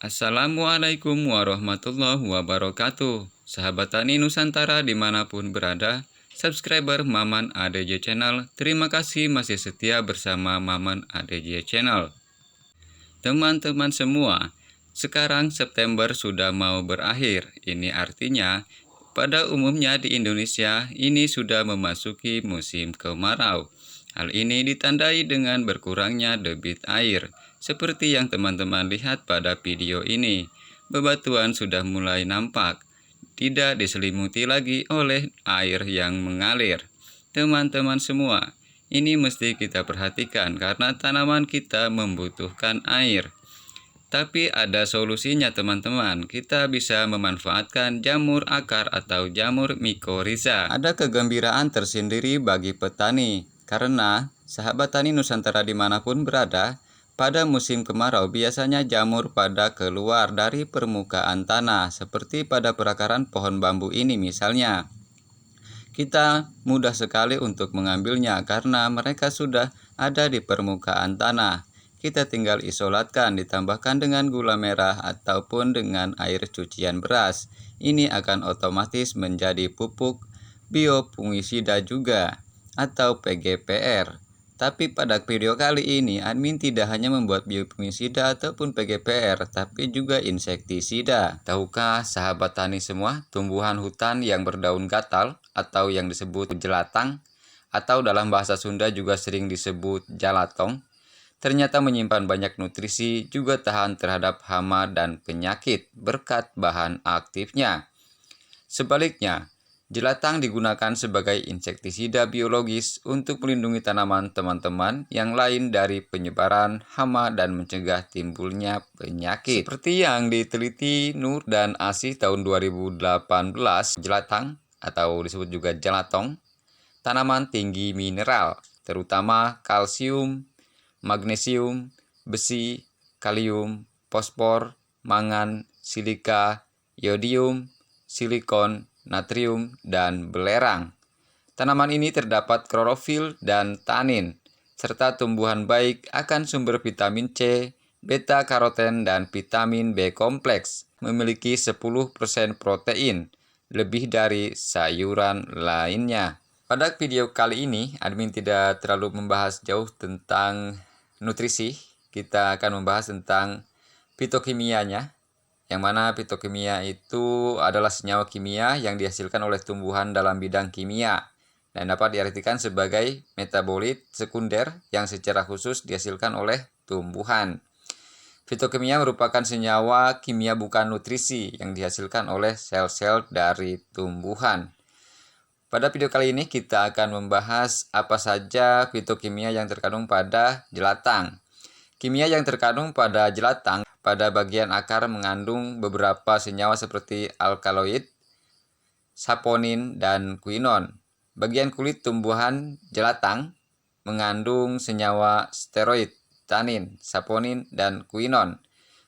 Assalamualaikum warahmatullahi wabarakatuh. Sahabat Tani Nusantara dimanapun berada, subscriber Maman ADJ Channel, terima kasih masih setia bersama Maman ADJ Channel. Teman-teman semua, sekarang September sudah mau berakhir. Ini artinya pada umumnya di Indonesia ini sudah memasuki musim kemarau. Hal ini ditandai dengan berkurangnya debit air. Seperti yang teman-teman lihat pada video ini, bebatuan sudah mulai nampak, tidak diselimuti lagi oleh air yang mengalir. Teman-teman semua, ini mesti kita perhatikan karena tanaman kita membutuhkan air. Tapi ada solusinya teman-teman, kita bisa memanfaatkan jamur akar atau jamur mikoriza. Ada kegembiraan tersendiri bagi petani, karena sahabat tani Nusantara dimanapun berada, pada musim kemarau biasanya jamur pada keluar dari permukaan tanah, seperti pada perakaran pohon bambu ini misalnya. Kita mudah sekali untuk mengambilnya karena mereka sudah ada di permukaan tanah. Kita tinggal isolatkan, ditambahkan dengan gula merah ataupun dengan air cucian beras. Ini akan otomatis menjadi pupuk biofungisida juga atau PGPR. Tapi pada video kali ini admin tidak hanya membuat biofungisida ataupun PGPR, tapi juga insektisida. Tahukah sahabat tani semua, tumbuhan hutan yang berdaun gatal atau yang disebut jelatang atau dalam bahasa Sunda juga sering disebut jalatong, ternyata menyimpan banyak nutrisi, juga tahan terhadap hama dan penyakit berkat bahan aktifnya. Sebaliknya, jelatang digunakan sebagai insektisida biologis untuk melindungi tanaman teman-teman yang lain dari penyebaran hama dan mencegah timbulnya penyakit. Seperti yang diteliti Nur dan Asih tahun 2018, jelatang atau disebut juga jalatong, tanaman tinggi mineral, terutama kalsium, magnesium, besi, kalium, fosfor, mangan, silika, yodium, silikon, natrium, dan belerang. Tanaman ini terdapat klorofil dan tanin, serta tumbuhan baik akan sumber vitamin C, beta karoten, dan vitamin B kompleks. Memiliki 10% protein, lebih dari sayuran lainnya. Pada video kali ini, admin tidak terlalu membahas jauh tentang nutrisi. Kita akan membahas tentang fitokimianya, yang mana fitokimia itu adalah senyawa kimia yang dihasilkan oleh tumbuhan dalam bidang kimia dan dapat diartikan sebagai metabolit sekunder yang secara khusus dihasilkan oleh tumbuhan. Fitokimia merupakan senyawa kimia bukan nutrisi yang dihasilkan oleh sel-sel dari tumbuhan. Pada video kali ini kita akan membahas apa saja fitokimia yang terkandung pada jelatang. Kimia yang terkandung pada jelatang pada bagian akar mengandung beberapa senyawa seperti alkaloid, saponin, dan quinon. Bagian kulit tumbuhan jelatang mengandung senyawa steroid, tanin, saponin, dan quinon.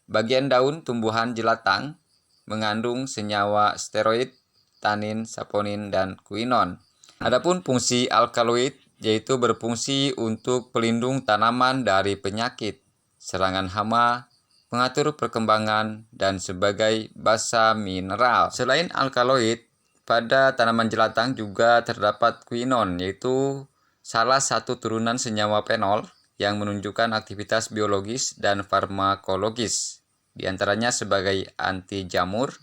Bagian daun tumbuhan jelatang mengandung senyawa steroid, tanin, saponin, dan quinon. Adapun fungsi alkaloid yaitu berfungsi untuk pelindung tanaman dari penyakit, serangan hama, mengatur perkembangan, dan sebagai basa mineral. Selain alkaloid, pada tanaman jelatang juga terdapat quinon, yaitu salah satu turunan senyawa fenol yang menunjukkan aktivitas biologis dan farmakologis, di antaranya sebagai anti jamur,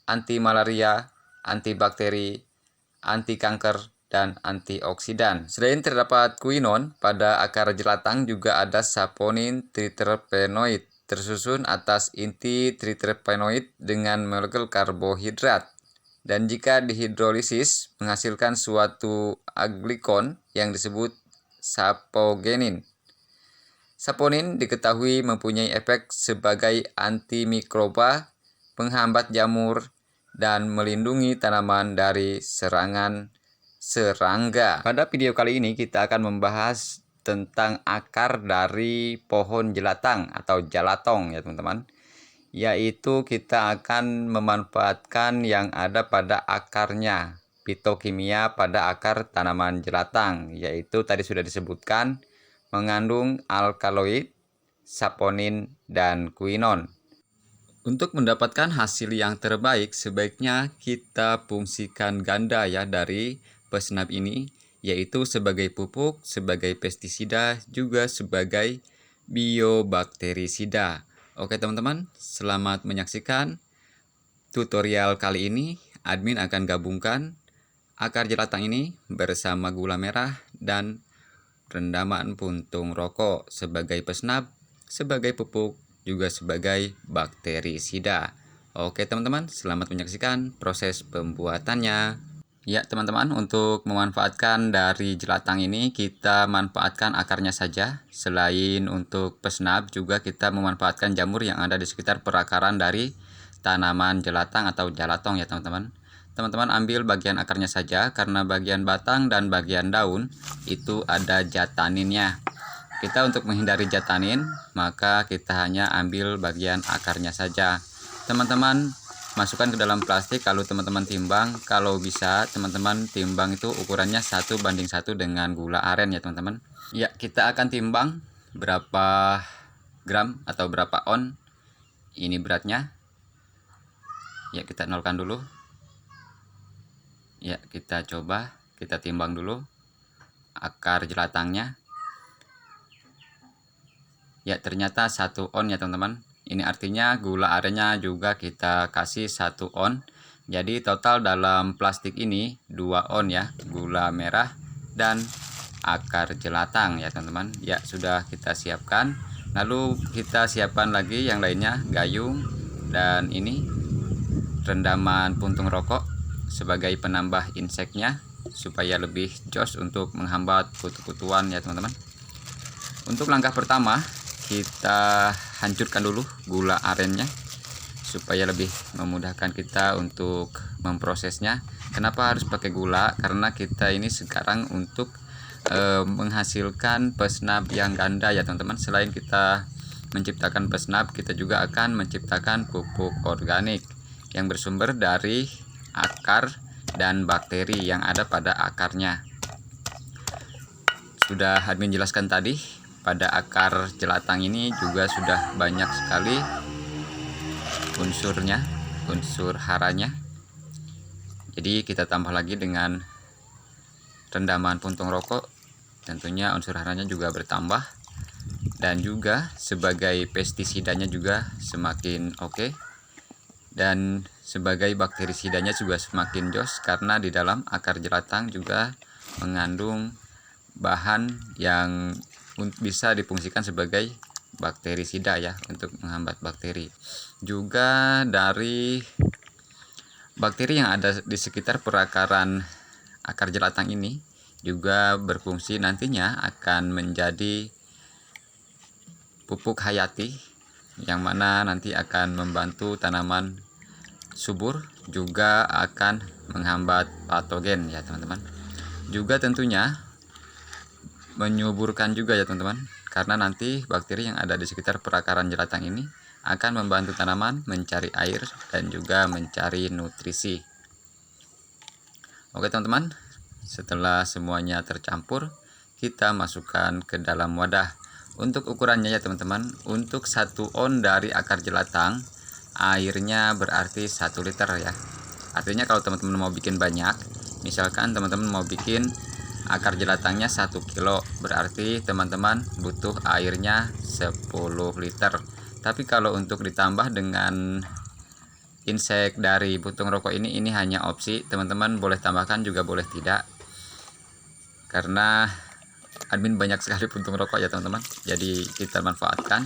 anti malaria, antibakteri, anti kanker, dan antioksidan. Selain terdapat quinon, pada akar jelatang juga ada saponin triterpenoid tersusun atas inti triterpenoid dengan molekul karbohidrat. Dan jika dihidrolisis menghasilkan suatu aglikon yang disebut sapogenin. Saponin diketahui mempunyai efek sebagai antimikroba, penghambat jamur, dan melindungi tanaman dari serangan serangga. Pada video kali ini kita akan membahas tentang akar dari pohon jelatang atau jalatong ya teman-teman. Yaitu kita akan memanfaatkan yang ada pada akarnya, fitokimia pada akar tanaman jelatang, yaitu tadi sudah disebutkan mengandung alkaloid, saponin, dan quinon. Untuk mendapatkan hasil yang terbaik, sebaiknya kita fungsikan ganda ya dari pesnap ini, yaitu sebagai pupuk, sebagai pestisida, juga sebagai biobakterisida. Oke teman-teman, selamat menyaksikan tutorial kali ini. Admin akan gabungkan akar jelatang ini bersama gula merah dan rendaman puntung rokok sebagai pesnap, sebagai pupuk, juga sebagai bakterisida. Oke teman-teman, selamat menyaksikan proses pembuatannya. Ya teman-teman, untuk memanfaatkan dari jelatang ini kita manfaatkan akarnya saja. Selain untuk pesnap, juga kita memanfaatkan jamur yang ada di sekitar perakaran dari tanaman jelatang atau jalatong ya teman-teman. Teman-teman ambil bagian akarnya saja, karena bagian batang dan bagian daun itu ada jataninnya. Kita untuk menghindari jatanin, maka kita hanya ambil bagian akarnya saja. Teman-teman masukkan ke dalam plastik, lalu teman-teman timbang. Kalau bisa teman-teman timbang itu ukurannya 1:1 dengan gula aren ya teman-teman. Ya, kita akan timbang berapa gram atau berapa on ini beratnya. Ya, kita nolkan dulu. Ya, kita coba, kita timbang dulu akar jelatangnya. Ya, ternyata 1 on ya teman-teman. Ini artinya gula arennya juga kita kasih 1 on. Jadi total dalam plastik ini 2 on ya, gula merah dan akar jelatang ya teman-teman. Ya, sudah kita siapkan. Lalu kita siapkan lagi yang lainnya, gayung dan ini rendaman puntung rokok sebagai penambah inseknya supaya lebih jos untuk menghambat kutu-kutuan ya teman-teman. Untuk langkah pertama, kita hancurkan dulu gula arennya supaya lebih memudahkan kita untuk memprosesnya. Kenapa harus pakai gula? Karena kita ini sekarang untuk menghasilkan pesnap yang ganda ya teman-teman. Selain kita menciptakan pesnap, kita juga akan menciptakan pupuk organik yang bersumber dari akar dan bakteri yang ada pada akarnya. Sudah admin jelaskan tadi, pada akar jelatang ini juga sudah banyak sekali unsurnya, unsur haranya. Jadi kita tambah lagi dengan rendaman puntung rokok, tentunya unsur haranya juga bertambah. Dan juga sebagai pestisidanya juga semakin oke. Dan sebagai bakterisidanya juga semakin jos, karena di dalam akar jelatang juga mengandung bahan yang bisa difungsikan sebagai bakterisida ya, untuk menghambat bakteri. Juga dari bakteri yang ada di sekitar perakaran akar jelatang ini juga berfungsi nantinya akan menjadi pupuk hayati, yang mana nanti akan membantu tanaman subur, juga akan menghambat patogen ya teman-teman. Juga tentunya menyuburkan juga ya teman-teman, karena nanti bakteri yang ada di sekitar perakaran jelatang ini akan membantu tanaman mencari air dan juga mencari nutrisi. Oke teman-teman, setelah semuanya tercampur, kita masukkan ke dalam wadah. Untuk ukurannya ya teman-teman, untuk 1 on dari akar jelatang, airnya berarti 1 liter ya. Artinya kalau teman-teman mau bikin banyak, misalkan teman-teman mau bikin akar jelatangnya 1 kilo, berarti teman-teman butuh airnya 10 liter. Tapi kalau untuk ditambah dengan insek dari puntung rokok ini hanya opsi. Teman-teman boleh tambahkan juga boleh tidak, karena admin banyak sekali puntung rokok ya teman-teman, jadi kita manfaatkan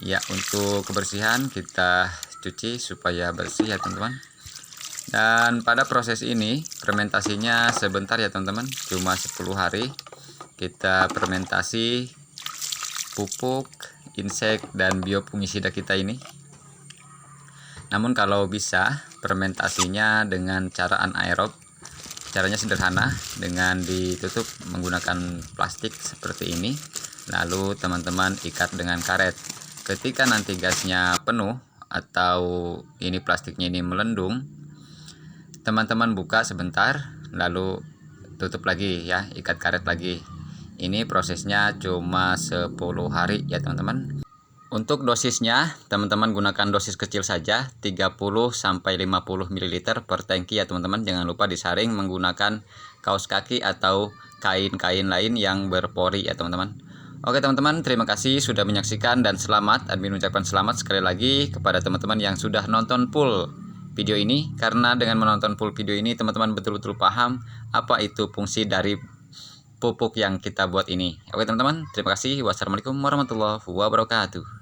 ya. Untuk kebersihan kita cuci supaya bersih ya teman-teman. Dan pada proses ini fermentasinya sebentar ya teman-teman, cuma 10 hari kita fermentasi pupuk, insek, dan biofungisida kita ini. Namun kalau bisa fermentasinya dengan cara anaerob. Caranya sederhana, dengan ditutup menggunakan plastik seperti ini, lalu teman-teman ikat dengan karet. Ketika nanti gasnya penuh atau ini plastiknya ini melendung, teman-teman buka sebentar, lalu tutup lagi ya, ikat karet lagi. Ini prosesnya cuma 10 hari ya teman-teman. Untuk dosisnya, teman-teman gunakan dosis kecil saja, 30-50 ml per tangki ya teman-teman. Jangan lupa disaring menggunakan kaos kaki atau kain-kain lain yang berpori ya teman-teman. Oke teman-teman, terima kasih sudah menyaksikan dan selamat. Admin ucapkan selamat sekali lagi kepada teman-teman yang sudah nonton full video ini. Karena dengan menonton full video ini, teman-teman betul-betul paham apa itu fungsi dari pupuk yang kita buat ini. Oke teman-teman, terima kasih. Wassalamualaikum warahmatullahi wabarakatuh.